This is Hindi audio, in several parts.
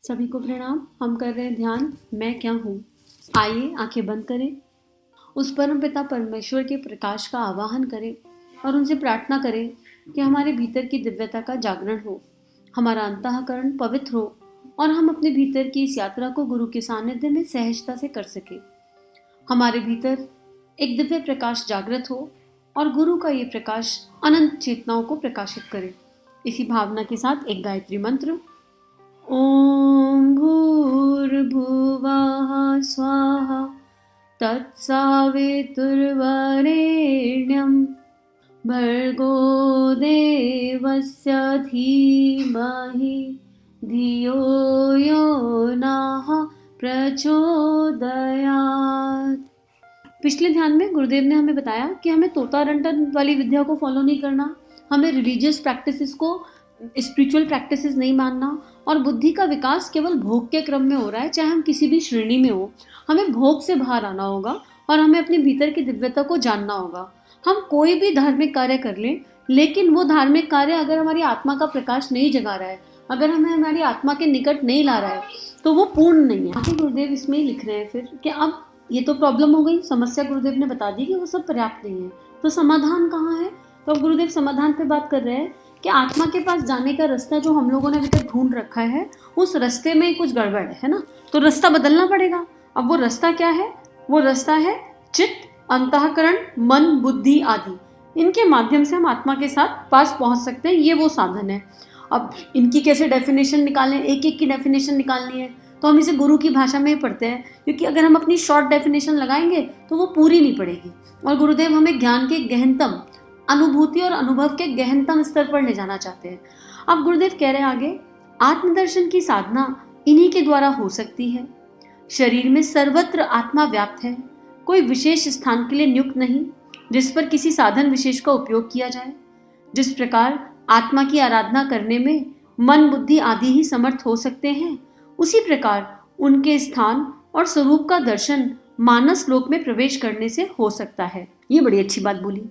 सभी को प्रणाम। हम कर रहे हैं ध्यान मैं क्या हूँ। आइए आंखें बंद करें, उस परम पिता परमेश्वर के प्रकाश का आवाहन करें और उनसे प्रार्थना करें कि हमारे भीतर की दिव्यता का जागरण हो, हमारा अंतःकरण पवित्र हो और हम अपने भीतर की इस यात्रा को गुरु के सानिध्य में सहजता से कर सके। हमारे भीतर एक दिव्य प्रकाश जागृत हो और गुरु का ये प्रकाश अनंत चेतनाओं को प्रकाशित करे। इसी भावना के साथ एक गायत्री मंत्र। ॐ भूर्भुवः स्वाहा तत्सवितुर्वरेण्यं भर्गो देवस्य धीमहि धियो यो नः प्रचोदयात्। पिछले ध्यान में गुरुदेव ने हमें बताया कि हमें तोता रंटन वाली विद्या को फॉलो नहीं करना, हमें रिलीजियस प्रैक्टिसेस को स्पिरिचुअल प्रैक्टिसेस नहीं मानना और बुद्धि का विकास केवल भोग के क्रम में हो रहा है, चाहे हम किसी भी श्रेणी में हो। हमें भोग से बाहर आना होगा और हमें अपने भीतर की दिव्यता को जानना होगा। हम कोई भी धार्मिक कार्य कर लें, लेकिन वो धार्मिक कार्य अगर हमारी आत्मा का प्रकाश नहीं जगा रहा है, अगर हमें हमारी आत्मा के निकट नहीं ला रहा है, तो वो पूर्ण नहीं है। आगे गुरुदेव इसमें लिख रहे हैं फिर कि अब ये तो प्रॉब्लम हो गई, समस्या गुरुदेव ने बता दी कि वो सब पर्याप्त नहीं है, तो समाधान कहाँ है। तो अब गुरुदेव समाधान पे बात कर रहे हैं कि आत्मा के पास जाने का रास्ता जो हम लोगों ने अभी तक ढूंढ रखा है, उस रास्ते में कुछ गड़बड़ है ना, तो रास्ता बदलना पड़ेगा। अब वो रास्ता क्या है? वो रास्ता है चित्त, अंतःकरण, मन, बुद्धि आदि। इनके माध्यम से हम आत्मा के साथ पास पहुंच सकते हैं, ये वो साधन है। अब इनकी कैसे डेफिनेशन निकालें, एक एक की डेफिनेशन निकालनी है तो हम इसे गुरु की भाषा में ही पढ़ते हैं, क्योंकि अगर हम अपनी शॉर्ट डेफिनेशन लगाएंगे तो वो पूरी नहीं पड़ेगी। और गुरुदेव हमें ज्ञान के गहनतम अनुभूति और अनुभव के गहनतम स्तर पर ले जाना चाहते हैं। अब गुरुदेव कह रहे हैं आगे, आत्मदर्शन की साधना इन्हीं के द्वारा हो सकती है। शरीर में सर्वत्र आत्मा व्याप्त है, कोई विशेष स्थान के लिए नियुक्त नहीं जिस पर किसी साधन विशेष का उपयोग किया जाए। जिस प्रकार आत्मा की आराधना करने में मन, बुद्धि आदि ही समर्थ हो सकते हैं, उसी प्रकार उनके स्थान और स्वरूप का दर्शन मानस लोक में प्रवेश करने से हो सकता है। ये बड़ी अच्छी बात बोली।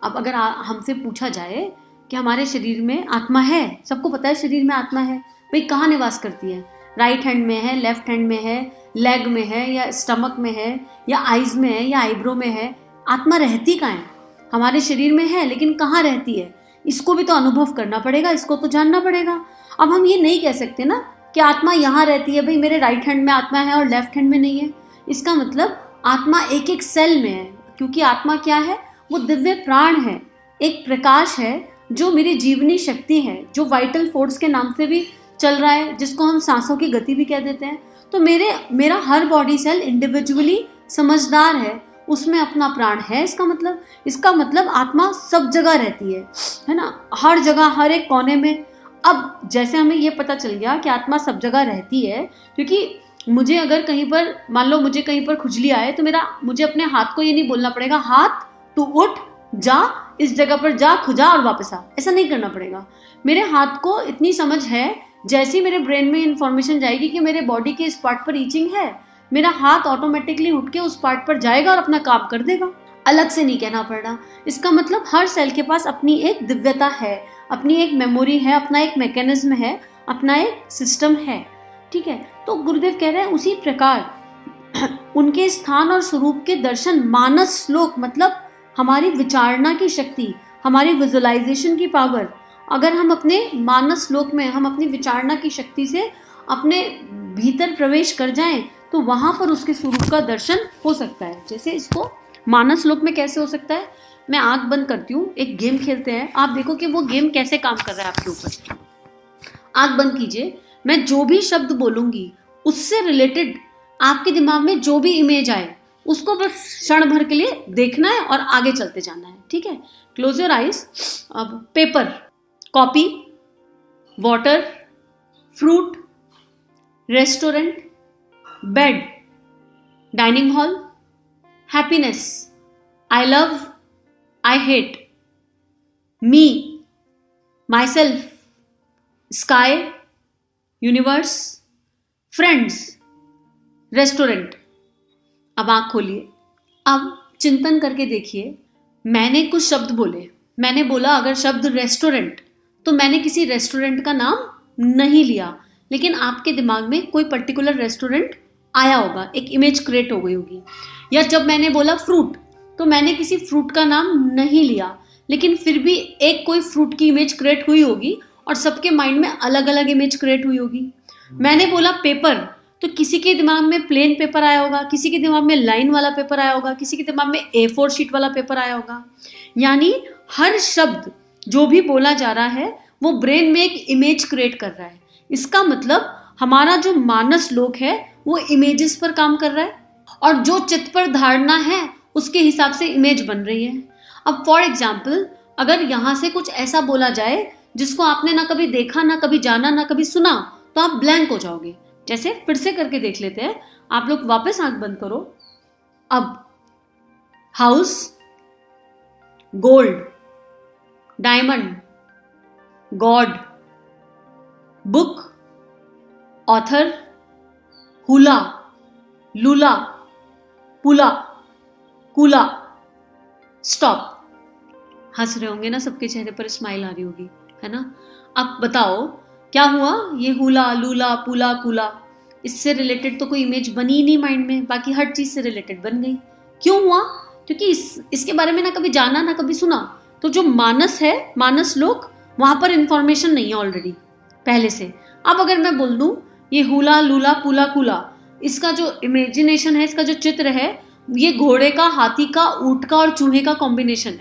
अब अगर हमसे पूछा जाए कि हमारे शरीर में आत्मा है, सबको पता है शरीर में आत्मा है, भाई कहाँ निवास करती है? राइट हैंड में है, लेफ्ट हैंड में है, लेग में है, या स्टमक में है, या आइज में है, या आईब्रो में है? आत्मा रहती कहाँ है? हमारे शरीर में है, लेकिन कहाँ रहती है? इसको भी तो अनुभव करना पड़ेगा, इसको तो जानना पड़ेगा। अब हम ये नहीं कह सकते ना कि आत्मा यहाँ रहती है, भाई मेरे राइट हैंड में आत्मा है और लेफ्ट हैंड में नहीं है। इसका मतलब आत्मा एक एक सेल में है, क्योंकि आत्मा क्या है? वो दिव्य प्राण है, एक प्रकाश है जो मेरी जीवनी शक्ति है, जो वाइटल फोर्स के नाम से भी चल रहा है, जिसको हम सांसों की गति भी कह देते हैं। तो मेरा हर बॉडी सेल इंडिविजुअली समझदार है, उसमें अपना प्राण है। इसका मतलब आत्मा सब जगह रहती है ना, हर जगह, हर एक कोने में। अब जैसे हमें ये पता चल गया कि आत्मा सब जगह रहती है, क्योंकि मुझे अगर कहीं पर, मान लो मुझे कहीं पर खुजली आए, तो मुझे अपने हाथ को ये नहीं बोलना पड़ेगा, हाथ तू उठ, जा, इस जगह पर जा, खुजा और वापस आ। ऐसा नहीं करना पड़ेगा। मेरे हाथ को इतनी समझ है, जैसे ही मेरे ब्रेन में इंफॉर्मेशन जाएगी कि मेरे बॉडी के इस पार्ट पर ईचिंग है, मेरा हाथ ऑटोमेटिकली उठ के उस पार्ट पर जाएगा और अपना काम कर देगा, अलग से नहीं कहना पड़ रहा। इसका मतलब हर सेल के पास अपनी एक दिव्यता है, अपनी एक मेमोरी है, अपना एक मैकेनिज्म है, अपना एक सिस्टम है। ठीक है, तो गुरुदेव कह रहे हैं उसी प्रकार उनके स्थान और स्वरूप के दर्शन मानस लोक, मतलब हमारी विचारणा की शक्ति, हमारी विजुअलाइजेशन की पावर, अगर हम अपने मानस लोक में, हम अपनी विचारणा की शक्ति से अपने भीतर प्रवेश कर जाएं, तो वहां पर उसके स्वरूप का दर्शन हो सकता है। जैसे इसको मानस लोक में कैसे हो सकता है, मैं आंख बंद करती हूँ, एक गेम खेलते हैं, आप देखो कि वो गेम कैसे काम कर रहा है आपके ऊपर। आंख बंद कीजिए, मैं जो भी शब्द बोलूंगी उससे रिलेटेड आपके दिमाग में जो भी इमेज आए, उसको बस क्षण भर के लिए देखना है और आगे चलते जाना है। ठीक है, क्लोज योर आइज। अब paper, copy, water, fruit, restaurant, bed, dining hall, happiness, I love, I hate, me, my self, sky, universe, friends, restaurant. अब आंख खोलिए, अब चिंतन करके देखिए, मैंने कुछ शब्द बोले। मैंने बोला अगर शब्द रेस्टोरेंट, तो मैंने किसी रेस्टोरेंट का नाम नहीं लिया, लेकिन आपके दिमाग में कोई पर्टिकुलर रेस्टोरेंट आया होगा, एक इमेज क्रिएट हो गई होगी। या जब मैंने बोला फ्रूट, तो मैंने किसी फ्रूट का नाम नहीं लिया, लेकिन फिर भी एक कोई फ्रूट की इमेज क्रिएट हुई होगी और सबके माइंड में अलग अलग इमेज क्रिएट हुई होगी। मैंने बोला पेपर, तो किसी के दिमाग में प्लेन पेपर आया होगा, किसी के दिमाग में लाइन वाला पेपर आया होगा, किसी के दिमाग में A4 शीट वाला पेपर आया होगा। यानी हर शब्द जो भी बोला जा रहा है वो ब्रेन में एक इमेज क्रिएट कर रहा है। इसका मतलब हमारा जो मानस लोक है वो इमेजेस पर काम कर रहा है, और जो चित्त पर धारणा है उसके हिसाब से इमेज बन रही है। अब फॉर एग्जाम्पल, अगर यहाँ से कुछ ऐसा बोला जाए जिसको आपने ना कभी देखा, ना कभी जाना, ना कभी सुना, तो आप ब्लैंक हो जाओगे। जैसे फिर से करके देख लेते हैं, आप लोग वापस आंख बंद करो। अब house, gold, diamond, god, book, author, हुला, लूला, पुला, कूला, स्टॉप। हंस रहे होंगे ना, सबके चेहरे पर स्माइल आ रही होगी, है ना। अब बताओ क्या हुआ, ये हुला, लूला, पुला, कूला, इससे रिलेटेड तो कोई इमेज बनी ही नहीं माइंड में, बाकी हर चीज से रिलेटेड बन गई। क्यों हुआ? क्योंकि इसके बारे में ना कभी जाना, ना कभी सुना। तो जो मानस है, मानस लोक, वहां पर इंफॉर्मेशन नहीं है ऑलरेडी पहले से। अब अगर मैं बोल दूं ये हुला, लूला, पुला, कूला, इसका जो इमेजिनेशन है, इसका जो चित्र है, ये घोड़े का, हाथी का, ऊंट का और चूहे का कॉम्बिनेशन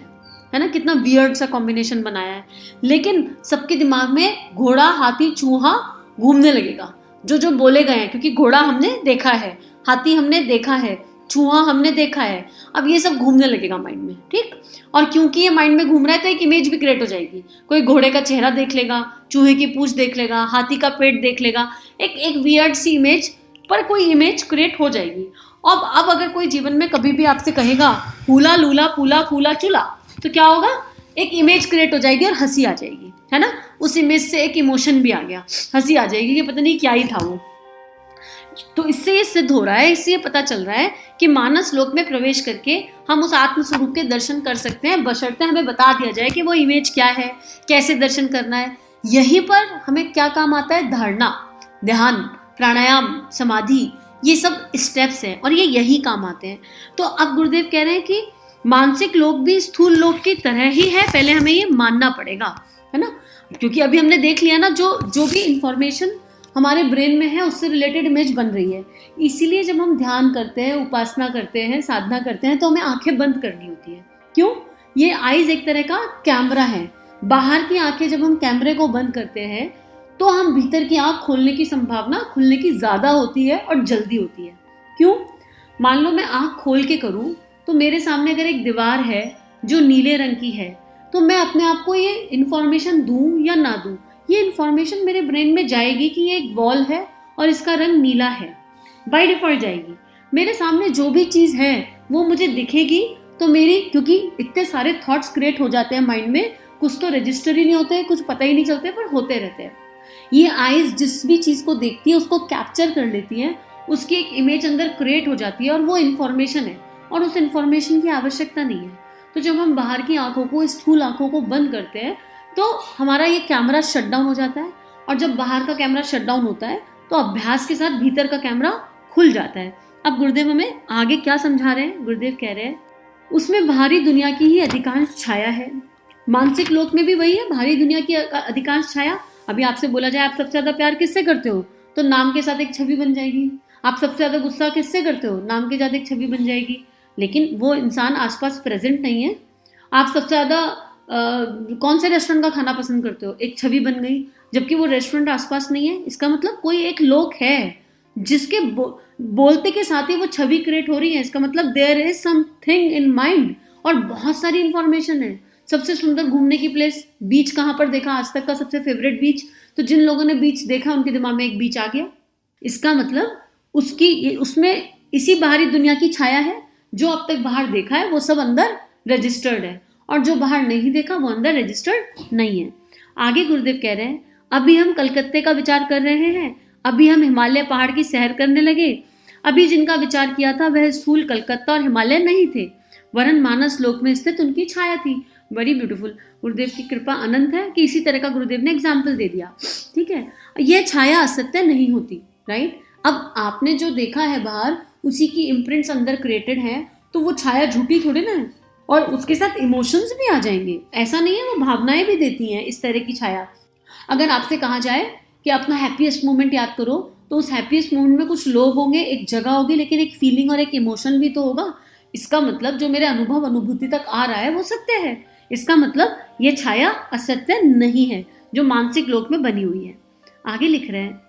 है ना। कितना वियर्ड सा कॉम्बिनेशन बनाया है। लेकिन सबके दिमाग में घोड़ा, हाथी, चूहा घूमने लगेगा, जो जो बोले गए हैं, क्योंकि घोड़ा हमने देखा है, हाथी हमने देखा है, चूहा हमने देखा है। अब ये सब घूमने लगेगा माइंड में, ठीक। और क्योंकि ये माइंड में घूम रहा है तो एक इमेज भी क्रिएट हो जाएगी। कोई घोड़े का चेहरा देख लेगा, चूहे की पूंछ देख लेगा, हाथी का पेट देख लेगा, एक वियर्ड सी इमेज पर कोई इमेज क्रिएट हो जाएगी। अब अगर कोई जीवन में कभी भी आपसे कहेगा हुला, लूला, पुला, कूला, चूला, तो क्या होगा, एक इमेज क्रिएट हो जाएगी और हंसी आ जाएगी, है ना। उस इमेज से एक इमोशन भी आ गया, हंसी आ जाएगी कि पता नहीं क्या ही था वो। तो इससे ये सिद्ध हो रहा है, इससे ये पता चल रहा है कि मानस लोक में प्रवेश करके हम उस आत्म स्वरूप के दर्शन कर सकते हैं, बशर्ते हमें बता दिया जाए कि वो इमेज क्या है, कैसे दर्शन करना है। यहीं पर हमें क्या काम आता है, धारणा, ध्यान, प्राणायाम, समाधि, ये सब स्टेप्स हैं और ये यही काम आते हैं। तो अब गुरुदेव कह रहे हैं कि मानसिक लोक भी स्थूल लोक की तरह ही है, पहले हमें ये मानना पड़ेगा, है ना। क्योंकि अभी हमने देख लिया ना, जो भी इंफॉर्मेशन हमारे ब्रेन में है उससे रिलेटेड इमेज बन रही है। इसीलिए जब हम ध्यान करते हैं, उपासना करते हैं, साधना करते हैं, तो हमें आंखें बंद करनी होती है। क्यों? ये आईज एक तरह का कैमरा है। बाहर की आंखें जब हम कैमरे को बंद करते हैं तो हम भीतर की आंख खोलने की संभावना खुलने की ज्यादा होती है और जल्दी होती है। क्यों? मान लो मैं आंख खोल के करूं तो मेरे सामने अगर एक दीवार है जो नीले रंग की है, तो मैं अपने आप को ये इन्फॉर्मेशन दूं या ना दूं, ये इन्फॉर्मेशन मेरे ब्रेन में जाएगी कि ये एक वॉल है और इसका रंग नीला है, बाय डिफॉल्ट जाएगी। मेरे सामने जो भी चीज है वो मुझे दिखेगी, तो मेरी, क्योंकि इतने सारे थॉट्स क्रिएट हो जाते हैं माइंड में, कुछ तो रजिस्टर ही नहीं होते, कुछ पता ही नहीं चलते, पर होते रहते हैं। ये आईज जिस भी चीज को देखती है उसको कैप्चर कर लेती है, उसकी एक इमेज अंदर क्रिएट हो जाती है और वो इन्फॉर्मेशन है, और उस इन्फॉर्मेशन की आवश्यकता नहीं है। तो जब हम बाहर की आंखों को, स्थूल आंखों को बंद करते हैं तो हमारा ये कैमरा शट डाउन हो जाता है, और जब बाहर का कैमरा शट डाउन होता है तो अभ्यास के साथ भीतर का कैमरा खुल जाता है। अब गुरुदेव हमें आगे क्या समझा रहे हैं? गुरुदेव कह रहे हैं उसमें बाहरी दुनिया की ही अधिकांश छाया है। मानसिक लोक में भी वही है, बाहरी दुनिया की अधिकांश छाया। अभी आपसे बोला जाए आप सबसे ज्यादा प्यार किससे करते हो, तो नाम के साथ एक छवि बन जाएगी। आप सबसे ज्यादा गुस्सा किससे करते हो, नाम के साथ एक छवि बन जाएगी, लेकिन वो इंसान आसपास प्रेजेंट नहीं है। आप सबसे ज्यादा कौन से रेस्टोरेंट का खाना पसंद करते हो, एक छवि बन गई, जबकि वो रेस्टोरेंट आसपास नहीं है। इसका मतलब कोई एक लोक है जिसके बोलते के साथ ही वो छवि क्रिएट हो रही है। इसका मतलब there is something in mind, और बहुत सारी इंफॉर्मेशन है। सबसे सुंदर घूमने की प्लेस, बीच कहाँ पर देखा आज तक का सबसे फेवरेट बीच, तो जिन लोगों ने बीच देखा उनके दिमाग में एक बीच आ गया। इसका मतलब उसमें इसी बाहरी दुनिया की छाया है। जो अब तक बाहर देखा है वो सब अंदर रजिस्टर्ड है, और जो बाहर नहीं देखा वो अंदर रजिस्टर्ड नहीं है। आगे गुरुदेव कह रहे हैं अभी हम कलकत्ते का विचार कर रहे हैं, अभी हम हिमालय पहाड़ की सैर करने लगे। अभी जिनका विचार किया था वह स्थूल कलकत्ता और हिमालय नहीं थे, वरन मानस लोक में स्थित उनकी छाया थी। Very beautiful. गुरुदेव की कृपा अनंत है कि इसी तरह का गुरुदेव ने एग्जाम्पल दे दिया। ठीक है, यह छाया असत्य नहीं होती, राइट। अब आपने जो देखा है बाहर, उसी की इम्प्रिंट्स अंदर क्रिएटेड है, तो वो छाया झूठी थोड़ी ना है। और उसके साथ इमोशंस भी आ जाएंगे, ऐसा नहीं है, वो भावनाएं भी देती हैं इस तरह की छाया। अगर आपसे कहा जाए कि अपना हैप्पीएस्ट मोमेंट याद करो, तो उस हैप्पीएस्ट मोमेंट में कुछ लोग होंगे, एक जगह होगी, लेकिन एक फीलिंग और एक इमोशन भी तो होगा। इसका मतलब जो मेरे अनुभव अनुभूति तक आ रहा है वो सत्य है। इसका मतलब ये छाया असत्य नहीं है जो मानसिक लोक में बनी हुई है। आगे लिख रहे हैं,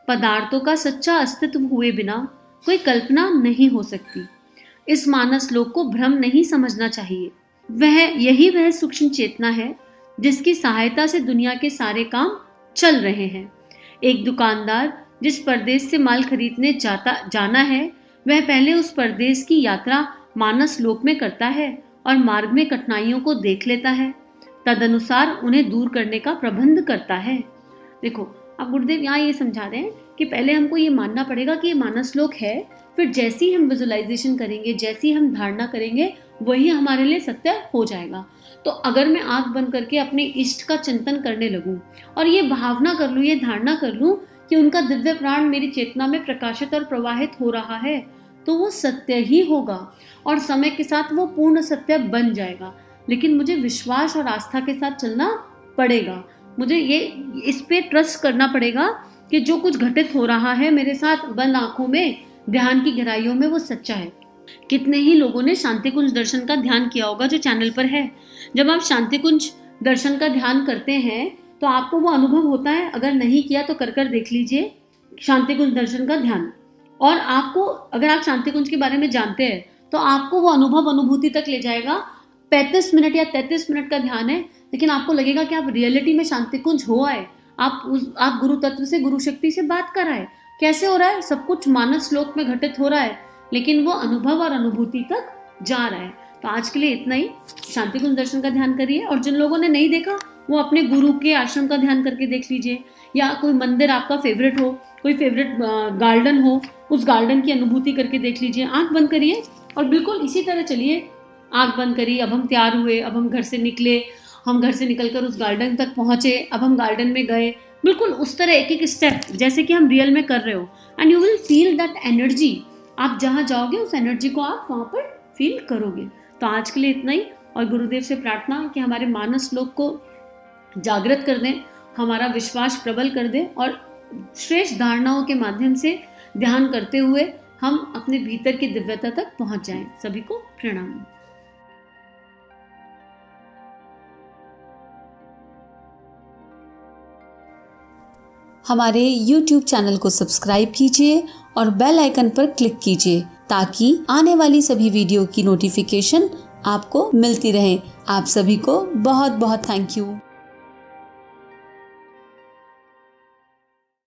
पदार्थों का सच्चा अस्तित्व हुए बिना कोई कल्पना नहीं हो सकती। इस मानस लोक को भ्रम नहीं समझना चाहिए। वह सूक्ष्म चेतना है जिसकी सहायता से दुनिया के सारे काम चल रहे हैं। एक दुकानदार जिस परदेश से माल खरीदने जाना है, वह पहले उस परदेश की यात्रा मानस लोक में करता है और मार्ग में कठिनाइयों को देख लेता है, तदनुसार उन्हें दूर करने का प्रबंध करता है। देखो, अब गुरुदेव यहाँ ये समझा रहे हैं कि पहले हमको ये मानना पड़ेगा कि ये मानस लोक है, फिर जैसे ही हम विजुअलाइजेशन करेंगे, जैसे ही हम धारणा करेंगे, वही हमारे लिए सत्य हो जाएगा। तो अगर मैं आंख बंद करके अपने इष्ट का चिंतन करने लगूं और ये भावना कर लूं, ये धारणा कर लूं कि उनका दिव्य प्राण मेरी चेतना में प्रकाशित और प्रवाहित हो रहा है, तो वो सत्य ही होगा और समय के साथ वो पूर्ण सत्य बन जाएगा। लेकिन मुझे विश्वास और आस्था के साथ चलना पड़ेगा। मुझे ये इस पे ट्रस्ट करना पड़ेगा कि जो कुछ घटित हो रहा है मेरे साथ बंद आंखों में, ध्यान की गहराइयों में, वो सच्चा है। कितने ही लोगों ने शांति कुंज दर्शन का ध्यान किया होगा जो चैनल पर है। जब आप शांति कुंज दर्शन का ध्यान करते हैं तो आपको वो अनुभव होता है। अगर नहीं किया तो कर देख लीजिए शांति कुंज दर्शन का ध्यान, और आपको, अगर आप शांति कुंज के बारे में जानते हैं तो आपको वो अनुभव अनुभूति तक ले जाएगा। 35 मिनट या 33 मिनट का ध्यान है, लेकिन आपको लगेगा कि आप रियलिटी में शांति कुंज हो आए। आप गुरु तत्व से, गुरु शक्ति से बात कर आए। कैसे हो रहा है? सब कुछ मानस लोक में घटित हो रहा है, लेकिन वो अनुभव और अनुभूति तक जा रहा है। तो आज के लिए इतना ही। शांति कुंज दर्शन का ध्यान करिए, और जिन लोगों ने नहीं देखा वो अपने गुरु के आश्रम का ध्यान करके देख लीजिए, या कोई मंदिर आपका फेवरेट हो, कोई फेवरेट गार्डन हो, उस गार्डन की अनुभूति करके देख लीजिए। आंख बंद करिए और बिल्कुल इसी तरह चलिए। आंख बंद करिए, अब हम तैयार हुए, अब हम घर से निकले, हम घर से निकलकर उस गार्डन तक पहुंचे, अब हम गार्डन में गए, बिल्कुल उस तरह एक एक स्टेप जैसे कि हम रियल में कर रहे हो, and you will feel that energy. आप जहाँ जाओगे उस एनर्जी को आप वहाँ पर फील करोगे। तो आज के लिए इतना ही, और गुरुदेव से प्रार्थना कि हमारे मानस लोक को जागृत कर दें, हमारा विश्वास प्रबल कर दें, और श्रेष्ठ धारणाओं के माध्यम से ध्यान करते हुए हम अपने भीतर की दिव्यता तक पहुंच जाएं। सभी को प्रणाम। हमारे YouTube चैनल को सब्सक्राइब कीजिए और बेल आइकन पर क्लिक कीजिए ताकि आने वाली सभी वीडियो की नोटिफिकेशन आपको मिलती रहे। आप सभी को बहुत बहुत थैंक यू।